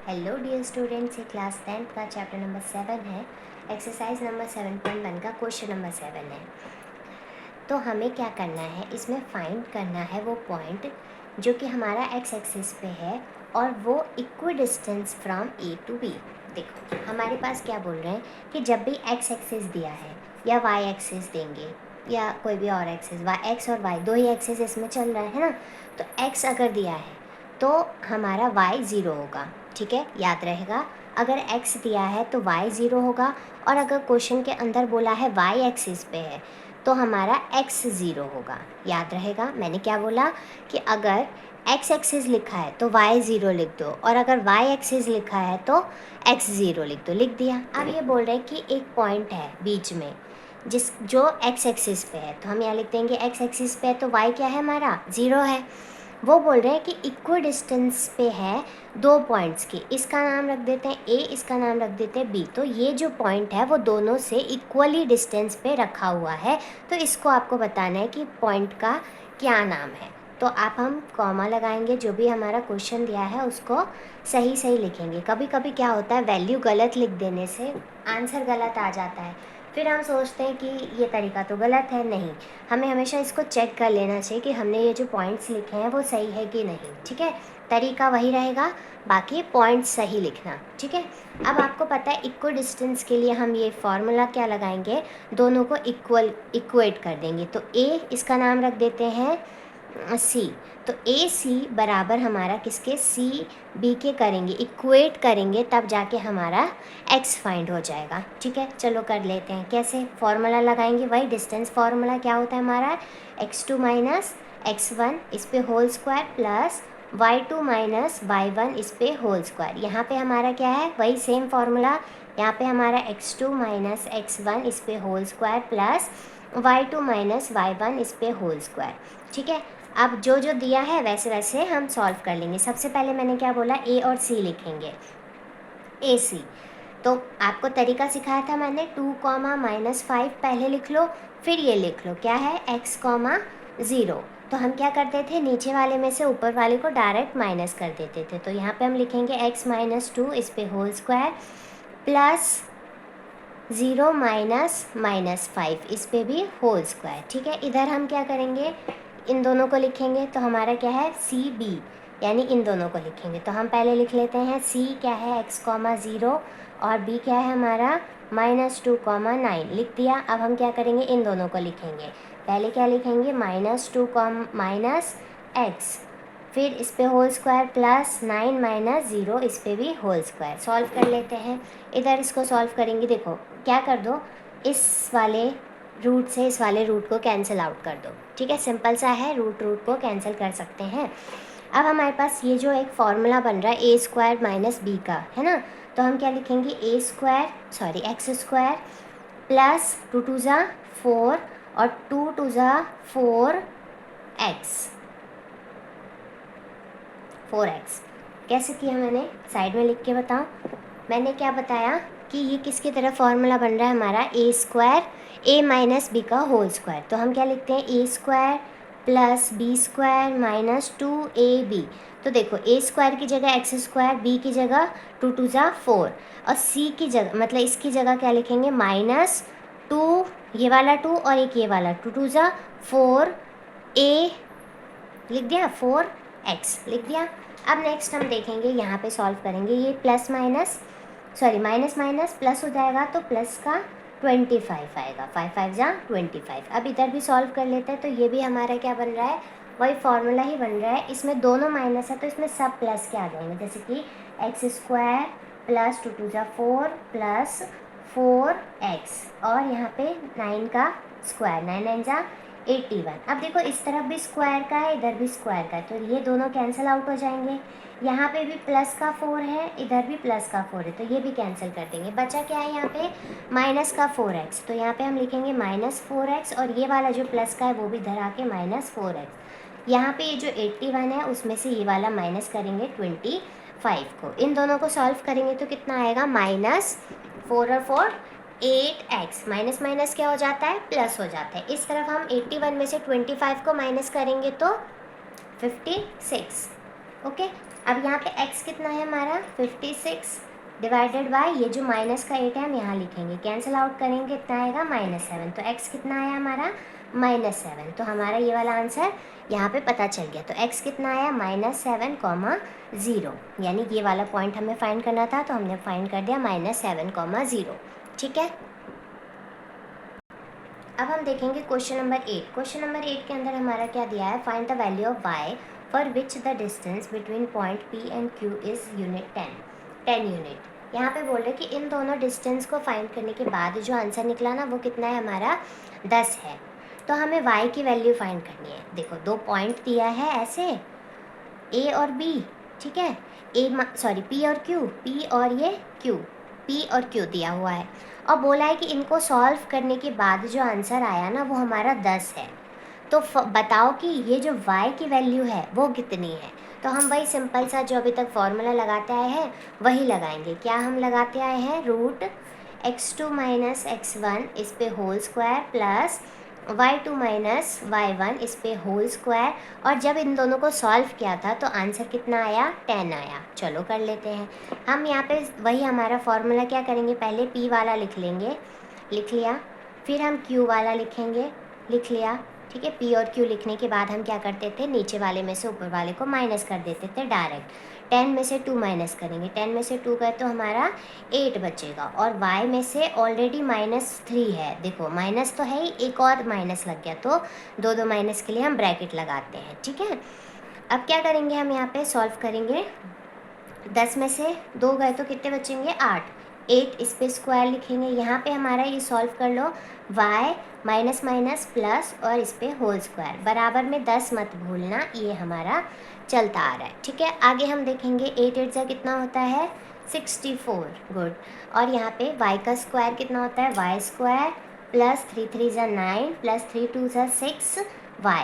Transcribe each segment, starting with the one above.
Hello dear students, ये class 10th का chapter number 7 है। एक्सरसाइज नंबर 7.1 का क्वेश्चन नंबर 7 है। तो हमें क्या करना है, इसमें फाइंड करना है वो पॉइंट जो कि हमारा एक्स एक्सिस पे है और वो equidistance from A to B. देखो हमारे पास क्या बोल रहे हैं कि जब भी एक्स एक्सिस दिया है या वाई एक्सिस देंगे या कोई भी और एक्सिस, वाई एक्स और वाई दो ही एक्सिस इसमें चल रहा है ना, तो एक्स अगर दिया है तो हमारा वाई ज़ीरो होगा। ठीक है, याद रहेगा। अगर x दिया है तो y ज़ीरो होगा, और अगर क्वेश्चन के अंदर बोला है y एक्सिस पे है तो हमारा x ज़ीरो होगा। याद रहेगा मैंने क्या बोला कि अगर x एक्सिस लिखा है तो y ज़ीरो लिख दो, और अगर y एक्सिस लिखा है तो x ज़ीरो लिख दो। लिख दिया। अब ये बोल रहे हैं कि एक पॉइंट है बीच में जिस जो x एक्सिस पे है, तो हम यहाँ लिख देंगे x एक्सिस पे है तो y क्या है, हमारा ज़ीरो है। वो बोल रहे हैं कि इक्वल डिस्टेंस पे है दो पॉइंट्स की, इसका नाम रख देते हैं ए, इसका नाम रख देते हैं बी। तो ये जो पॉइंट है वो दोनों से इक्वली डिस्टेंस पे रखा हुआ है, तो इसको आपको बताना है कि पॉइंट का क्या नाम है। तो आप हम कॉमा लगाएंगे, जो भी हमारा क्वेश्चन दिया है उसको सही सही लिखेंगे। कभी कभी क्या होता है, वैल्यू गलत लिख देने से आंसर गलत आ जाता है, फिर हम सोचते हैं कि ये तरीका तो गलत है। नहीं, हमें हमेशा इसको चेक कर लेना चाहिए कि हमने ये जो पॉइंट्स लिखे हैं वो सही है कि नहीं। ठीक है, तरीका वही रहेगा, बाकी पॉइंट्स सही लिखना। ठीक है, अब आपको पता है इक्वल डिस्टेंस के लिए हम ये फार्मूला क्या लगाएंगे, दोनों को इक्वेट कर देंगे। तो ए, इसका नाम रख देते हैं सी, तो ए सी बराबर हमारा किसके, सी बी के करेंगे, इक्वेट करेंगे, तब जाके हमारा एक्स फाइंड हो जाएगा। ठीक है, चलो कर लेते हैं। कैसे फार्मूला लगाएंगे, वही डिस्टेंस फार्मूला क्या होता है हमारा, x2 माइनस x1 इस पे whole square plus y2 minus y1 इस पे होल स्क्वायर। यहाँ पे हमारा क्या है, वही सेम फार्मूला। यहाँ पे हमारा x2 माइनस x1 इस पे whole square plus y2 minus y1 इस पे होल स्क्वायर। ठीक है, अब जो जो दिया है वैसे वैसे हम सॉल्व कर लेंगे। सबसे पहले मैंने क्या बोला, ए और सी लिखेंगे, ए सी। तो आपको तरीका सिखाया था मैंने, 2 कॉमा -5 पहले लिख लो, फिर ये लिख लो क्या है, x कॉमा 0। तो हम क्या करते थे, नीचे वाले में से ऊपर वाले को डायरेक्ट माइनस कर देते थे। तो यहाँ पे हम लिखेंगे x माइनस 2 इस पे होल स्क्वायर प्लस 0 माइनस -5 इस पे भी होल स्क्वायर। ठीक है, इधर हम क्या करेंगे, इन दोनों को लिखेंगे। तो हमारा क्या है, सी बी, यानी इन दोनों को लिखेंगे। तो हम पहले लिख लेते हैं, सी क्या है x कॉमा 0 और बी क्या है हमारा -2 कॉमा 9। लिख दिया। अब हम क्या करेंगे, इन दोनों को लिखेंगे। पहले क्या लिखेंगे, -2 कॉम माइनस एक्स, फिर इस पे होल स्क्वायर प्लस 9 माइनस 0 इस पे भी होल स्क्वायर। सॉल्व कर लेते हैं। इधर इसको सॉल्व करेंगे, देखो क्या कर दो, इस वाले रूट से इस वाले रूट को कैंसिल आउट कर दो। ठीक है, सिंपल सा है, रूट रूट को कैंसिल कर सकते हैं। अब हमारे पास ये जो एक फॉर्मूला बन रहा है ए स्क्वायर माइनस बी का, है ना, तो हम क्या लिखेंगे, a square sorry x square plus 2 2 ज़ा 4 और 2 2 ज़ा 4x, 4x। कैसे किया मैंने, साइड में लिख के बताऊँ। मैंने क्या बताया कि ये किसकी तरह फॉर्मूला बन रहा है हमारा, a square a minus b का होल स्क्वायर। तो हम क्या लिखते हैं, a square plus B square minus 2ab। तो देखो ए स्क्वायर की जगह एक्स स्क्वायर, बी की जगह 2 2 ज़ा 4 और सी की जगह मतलब इसकी जगह क्या लिखेंगे, -2, ये वाला 2 और एक ये वाला 2 2 ज़ा 4a लिख दिया, 4x लिख दिया। अब नेक्स्ट हम देखेंगे, यहाँ पे सॉल्व करेंगे, ये plus minus sorry minus minus plus हो जाएगा तो प्लस का 25 आएगा, 5 5 जा 25। अब इधर भी सॉल्व कर लेते हैं। तो ये भी हमारा क्या बन रहा है, वही फार्मूला ही बन रहा है। इसमें दोनों माइनस है तो इसमें सब प्लस के आ जाएंगे, जैसे कि एक्स स्क्वायर प्लस 2 2 ज़ा 4 प्लस 4x और यहाँ पे 9 का स्क्वायर, 9 9 ज़ा 81। अब देखो इस तरफ भी स्क्वायर का है, इधर भी स्क्वायर का है, तो ये दोनों कैंसिल आउट हो जाएंगे। यहाँ पे भी प्लस का 4 है, इधर भी प्लस का 4 है, तो ये भी कैंसिल कर देंगे। बचा क्या है यहाँ पे, माइनस का 4x। तो यहाँ पे हम लिखेंगे -4x और ये वाला जो प्लस का है वो भी इधर आके -4x। यहाँ पे ये जो 81 है उसमें से ये वाला माइनस करेंगे 25 को। इन दोनों को सॉल्व करेंगे तो कितना आएगा, -4 और 4 8x, माइनस माइनस क्या हो जाता है, प्लस हो जाता है। इस तरफ हम 81 में से 25 को माइनस करेंगे तो 56। ओके, अब यहाँ पे x कितना है हमारा 56 डिवाइडेड बाय ये जो माइनस का 8 है हम यहाँ लिखेंगे, कैंसिल आउट करेंगे कितना आएगा -7, तो x कितना आया हमारा -7, तो हमारा ये वाला आंसर यहाँ पे पता चल गया। तो x कितना आया -7, 0, यानी ये वाला पॉइंट हमें फाइंड करना था, तो हमने फाइंड कर दिया -7, 0। ठीक है, अब हम देखेंगे क्वेश्चन नंबर 8। क्वेश्चन नंबर 8 के अंदर हमारा क्या दिया है, find the value of y for which the distance between point P and Q is unit 10 unit. यहाँ पे बोल रहे कि इन दोनों डिस्टेंस को फाइंड करने के बाद जो आंसर निकला ना वो कितना है हमारा 10 है। तो हमें y की वैल्यू फाइंड करनी है। देखो 2 पॉइंट दिया है ऐसे A और B, ठीक है, P और Q, P और ये Q, P और Q दिया हुआ है और बोला है कि इनको सॉल्व करने के बाद जो आंसर आया ना वो हमारा 10 है। तो बताओ कि ये जो y की वैल्यू है वो कितनी है। तो हम वही सिंपल सा जो अभी तक फॉर्मूला लगाते आए हैं वही लगाएंगे। क्या हम लगाते आए हैं, √x2 - x1 इस पे whole square plus y2 - y1 इस पे होल स्क्वायर, और जब इन दोनों को सॉल्व किया था तो आंसर कितना आया 10 आया। चलो कर लेते हैं हम यहाँ पे वही हमारा फॉर्मूला क्या करेंगे, पहले p वाला लिख लेंगे, लिख लिया, फिर हम q वाला लिखेंगे, लिख लिया, ठीक है। p और q लिखने के बाद हम क्या करते थे, नीचे वाले में से ऊपर वाले को माइनस कर देते थे डायरेक्ट। 10 में से 2 माइनस करेंगे, 10 में से 2 गए तो हमारा 8 बचेगा, और y में से ऑलरेडी -3 है, देखो माइनस तो है ही, एक और माइनस लग गया, तो दो माइनस के लिए हम ब्रैकेट लगाते हैं, ठीक है। अब क्या करेंगे, हम यहाँ पे सॉल्व करेंगे, 10 में से 2 गए तो कितने बचेंगे 8 इस पे स्क्वायर लिखेंगे। यहाँ पे हमारा ये सॉल्व कर लो, y माइनस माइनस प्लस और इस पे होल स्क्वायर, बराबर में 10 मत भूलना, ये हमारा चलता आ रहा है, ठीक है। आगे हम देखेंगे 8 8 कितना होता है 64, गुड। और यहाँ पे y का स्क्वायर कितना होता है, y square plus 3 3 9 plus 3 2 6 y,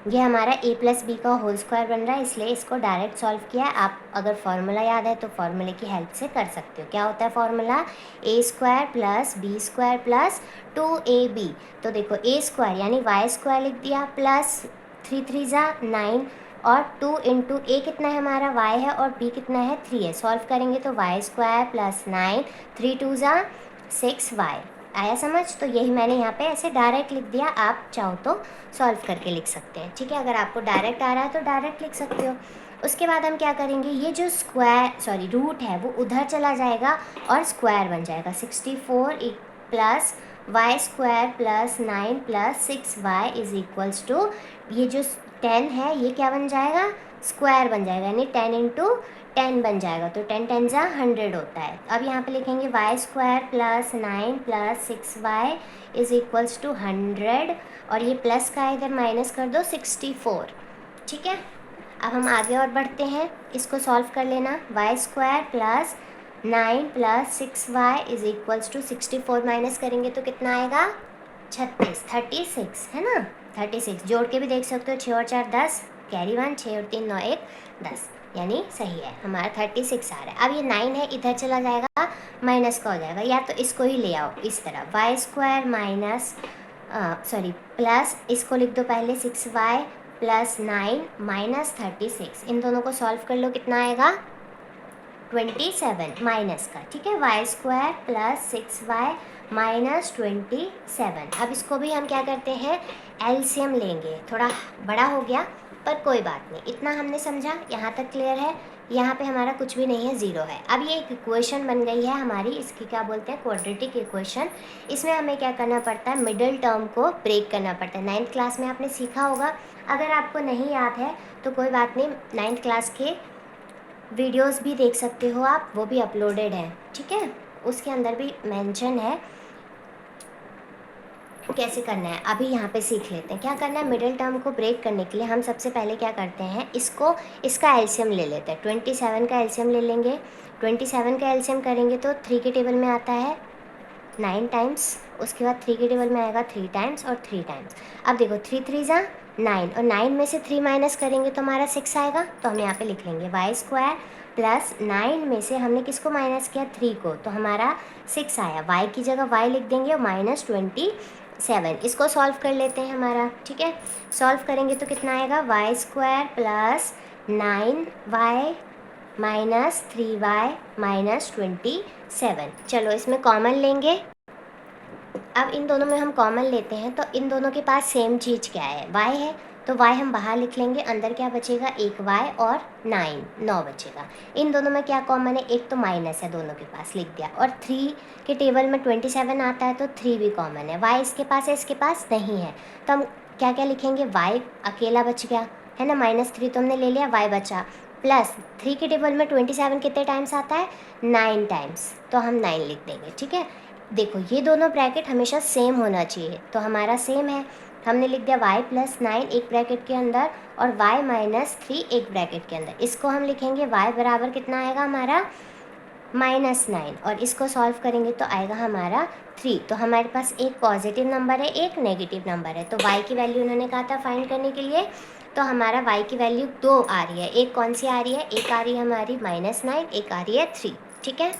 ये हमारा a प्लस बी का होल स्क्वायर बन रहा है, इसलिए इसको डायरेक्ट सॉल्व किया। आप अगर फार्मूला याद है तो फार्मूले की हेल्प से कर सकते हो। क्या होता है formula, a square plus B square plus 2ab। तो देखो a स्क्वायर यानी y स्क्वायर लिख दिया, प्लस 3 3 9 और 2 इंटू a कितना है हमारा y है और b कितना है 3 है। सॉल्व करेंगे तो y स्क्वायर प्लस 9 3 2 6y आया समझ। तो यही मैंने यहाँ पे ऐसे डायरेक्ट लिख दिया, आप चाहो तो सॉल्व करके लिख सकते हैं, ठीक है। अगर आपको डायरेक्ट आ रहा है तो डायरेक्ट लिख सकते हो। उसके बाद हम क्या करेंगे, ये जो रूट है वो उधर चला जाएगा और स्क्वायर बन जाएगा। 64 plus Y square plus 9 plus 6y is equals to, ये जो 10 है ये क्या बन जाएगा, स्क्वायर बन जाएगा, यानी 10 इंटू 10 बन जाएगा, तो 10 10 100 होता है। अब यहाँ पे लिखेंगे Y square plus 9 plus 6y is equals to 100, और ये प्लस का इधर माइनस कर दो 64, ठीक है। अब हम आगे और बढ़ते हैं, इसको सॉल्व कर लेना। Y square plus 9 plus 6y is equals to 64 minus करेंगे तो कितना आएगा 36 है ना, 36 जोड़ के भी देख सकते हो, 6 और 4 10, कैरी 1, 6 और 3 9 1 10, यानी सही है हमारा 36 आ रहा है। अब ये 9 है इधर चला जाएगा, माइनस का हो जाएगा, या तो इसको ही ले आओ इस तरह, वाई स्क्वायर माइनस प्लस इसको लिख दो पहले 6y प्लस 9 माइनस 36, इन दोनों को सॉल्व कर लो, कितना आएगा 27 माइनस का, ठीक है। Y square plus 6y minus 27। अब इसको भी हम क्या करते हैं, एलसीएम लेंगे, थोड़ा बड़ा हो गया पर कोई बात नहीं, इतना हमने समझा, यहाँ तक क्लियर है। यहाँ पे हमारा कुछ भी नहीं है, 0 है। अब ये एक इक्वेशन बन गई है हमारी, इसकी क्या बोलते हैं क्वाड्रेटिक इक्वेशन। इसमें हमें क्या करना पड़ता है, मिडिल टर्म को ब्रेक करना पड़ता है। 9th क्लास में आपने सीखा होगा, अगर आपको नहीं याद है तो कोई बात नहीं, 9th क्लास के वीडियोस भी देख सकते हो आप, वो भी अपलोडेड है, ठीक है, उसके अंदर भी मेंशन है कैसे करना है। अभी यहाँ पे सीख लेते हैं क्या करना है। मिडिल टर्म को ब्रेक करने के लिए हम सबसे पहले क्या करते हैं, इसका एलसीएम ले लेते हैं। 27 का एलसीएम ले लेंगे, 27 का एलसीएम करेंगे तो 3 के टेबल में आता है 9 टाइम्स, उसके बाद 3 के टेबल में आएगा 3 टाइम्स और 3 टाइम्स। अब देखो 3 3 9 और 9 में से 3 माइनस करेंगे तो हमारा 6 आएगा, तो हम यहाँ पे लिख लेंगे वाई स्क्वायर प्लस 9 में से हमने किसको माइनस किया 3 को, तो हमारा 6 आया। वाई की जगह वाई लिख देंगे और माइनस 27, इसको सॉल्व कर लेते हैं हमारा, ठीक है। सॉल्व करेंगे तो कितना आएगा, Y square plus 9y minus 3y minus 27। चलो इसमें कॉमन लेंगे। अब इन दोनों में हम कॉमन लेते हैं तो इन दोनों के पास सेम चीज़ क्या है, y है, तो y हम बाहर लिख लेंगे, अंदर क्या बचेगा, एक y और 9 बचेगा। इन दोनों में क्या कॉमन है, एक तो माइनस है, दोनों के पास लिख दिया, और 3 के टेबल में 27 आता है तो 3 भी कॉमन है। y इसके पास है, इसके पास नहीं है, तो हम क्या क्या लिखेंगे, y अकेला बच गया है ना, -3 तो हमने ले लिया, y बचा, प्लस 3 के टेबल में 27 कितने टाइम्स आता है, 9 टाइम्स, तो हम 9 लिख देंगे। ठीक है, देखो ये दोनों ब्रैकेट हमेशा सेम होना चाहिए, तो हमारा सेम है, हमने लिख दिया y प्लस 9 एक ब्रैकेट के अंदर और y माइनस 3 एक ब्रैकेट के अंदर। इसको हम लिखेंगे y बराबर कितना आएगा हमारा, -9, और इसको सॉल्व करेंगे तो आएगा हमारा 3। तो हमारे पास एक पॉजिटिव नंबर है, एक नेगेटिव नंबर है, तो y की वैल्यू उन्होंने कहा था फाइंड करने के लिए, तो हमारा y की वैल्यू 2 आ रही है। एक कौन सी आ रही है, एक आ रही है हमारी -9, एक आ रही है 3। ठीक है।